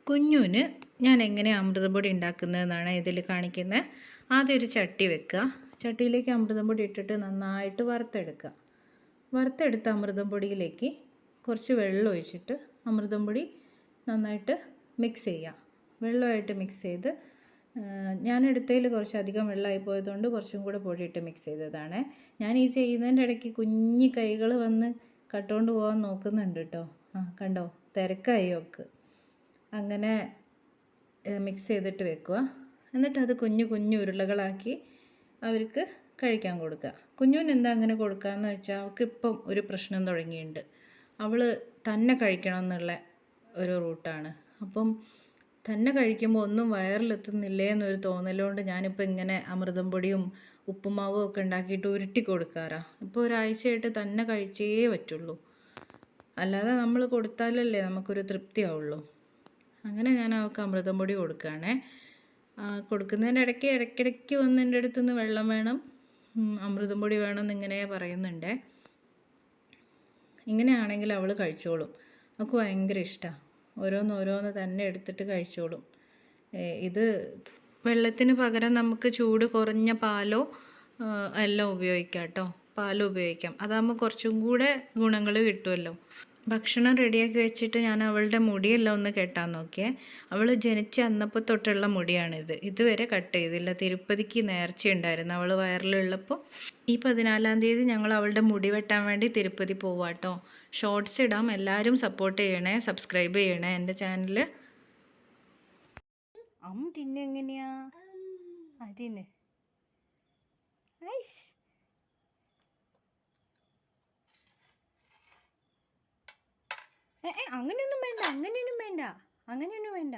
കുഞ്ഞുന് ഞാൻ എങ്ങനെയാണ് അമൃതം പൊടി ഉണ്ടാക്കുന്നതെന്നാണ് ഇതിൽ കാണിക്കുന്നത്. ആദ്യം ഒരു ചട്ടി വെക്കുക. ചട്ടിയിലേക്ക് അമൃതം പൊടി ഇട്ടിട്ട് നന്നായിട്ട് വറുത്തെടുക്കുക. വറുത്തെടുത്ത അമൃതം പൊടിയിലേക്ക് കുറച്ച് വെള്ളം ഒഴിച്ചിട്ട് അമൃതം പൊടി നന്നായിട്ട് മിക്സ് ചെയ്യുക. വെള്ളമായിട്ട് മിക്സ് ചെയ്ത് ഞാൻ എടുത്തതിൽ കുറച്ചധികം വെള്ളമായി പോയതുകൊണ്ട് കുറച്ചും കൂടെ പൊടിയിട്ട് മിക്സ് ചെയ്തതാണ്. ഞാൻ ഈ ചെയ്യുന്നതിൻ്റെ ഇടയ്ക്ക് കുഞ്ഞി കൈകൾ വന്ന് കട്ടുകൊണ്ട് പോകാൻ നോക്കുന്നുണ്ട് കേട്ടോ. കണ്ടോ, തിരക്കായി ഒക്കെ. അങ്ങനെ മിക്സ് ചെയ്തിട്ട് വെക്കുക. എന്നിട്ട് അത് കുഞ്ഞു കുഞ്ഞു ഉരുളകളാക്കി അവർക്ക് കഴിക്കാൻ കൊടുക്കുക. കുഞ്ഞുവിന് എന്താ അങ്ങനെ കൊടുക്കുകയെന്ന് വെച്ചാൽ അവൾക്ക് ഇപ്പം ഒരു പ്രശ്നം തുടങ്ങിയിട്ടുണ്ട്. അവൾ തന്നെ കഴിക്കണം എന്നുള്ള ഒരു റൂട്ടാണ്. അപ്പം തന്നെ കഴിക്കുമ്പോൾ ഒന്നും വയറിലെത്തുന്നില്ലേ എന്നൊരു തോന്നലുകൊണ്ട് ഞാനിപ്പോൾ ഇങ്ങനെ അമൃതം പൊടിയും ഉപ്പുമാവും ഒക്കെ ഉണ്ടാക്കിയിട്ട് ഉരുട്ടി കൊടുക്കാറാണ്. ഇപ്പോൾ ഒരാഴ്ചയായിട്ട് തന്നെ കഴിച്ചേ പറ്റുള്ളൂ. അല്ലാതെ നമ്മൾ കൊടുത്താലല്ലേ നമുക്കൊരു തൃപ്തിയാവുള്ളൂ. അങ്ങനെ ഞാൻ അവൾക്ക് അമൃതം പൊടി കൊടുക്കുകയാണേ. കൊടുക്കുന്നതിൻ്റെ ഇടയ്ക്കിടയ്ക്ക് വന്ന് എൻ്റെ അടുത്ത് നിന്ന് വെള്ളം വേണം, അമൃതം പൊടി വേണം എന്നിങ്ങനെ പറയുന്നുണ്ട്. ഇങ്ങനെയാണെങ്കിൽ അവൾ കഴിച്ചോളും. അവൾക്ക് ഭയങ്കര ഇഷ്ടമാണ്. ഓരോന്ന് തന്നെ എടുത്തിട്ട് കഴിച്ചോളും. ഇത് വെള്ളത്തിന് പകരം നമുക്ക് ചൂട് കുറഞ്ഞ പാലോ എല്ലാം ഉപയോഗിക്കാം കേട്ടോ. പാലും ഉപയോഗിക്കാം. അതാകുമ്പോൾ കുറച്ചും കൂടെ ഗുണങ്ങൾ കിട്ടുമല്ലോ. ഭക്ഷണം റെഡിയാക്കി വെച്ചിട്ട് ഞാൻ അവളുടെ മുടിയെല്ലാം ഒന്ന് കെട്ടാൻ നോക്കിയേ. അവൾ ജനിച്ച അന്നപ്പോൾ തൊട്ടുള്ള മുടിയാണിത്. ഇതുവരെ കട്ട് ചെയ്തില്ല. തിരുപ്പതിക്ക് നേർച്ചയുണ്ടായിരുന്നു അവൾ വയറിലുള്ളപ്പോൾ. ഈ 14-ാം തീയതി ഞങ്ങൾ അവളുടെ മുടി വെട്ടാൻ വേണ്ടി തിരുപ്പതി പോവാട്ടോ. ഷോർട്സ് ഇടാം. എല്ലാവരും സപ്പോർട്ട് ചെയ്യണേ, സബ്സ്ക്രൈബ് ചെയ്യണേ എൻ്റെ ചാനൽ. തിന്നെ എങ്ങനെയാ അതിന് ഐസ് അങ്ങനെയൊന്നും വേണ്ട.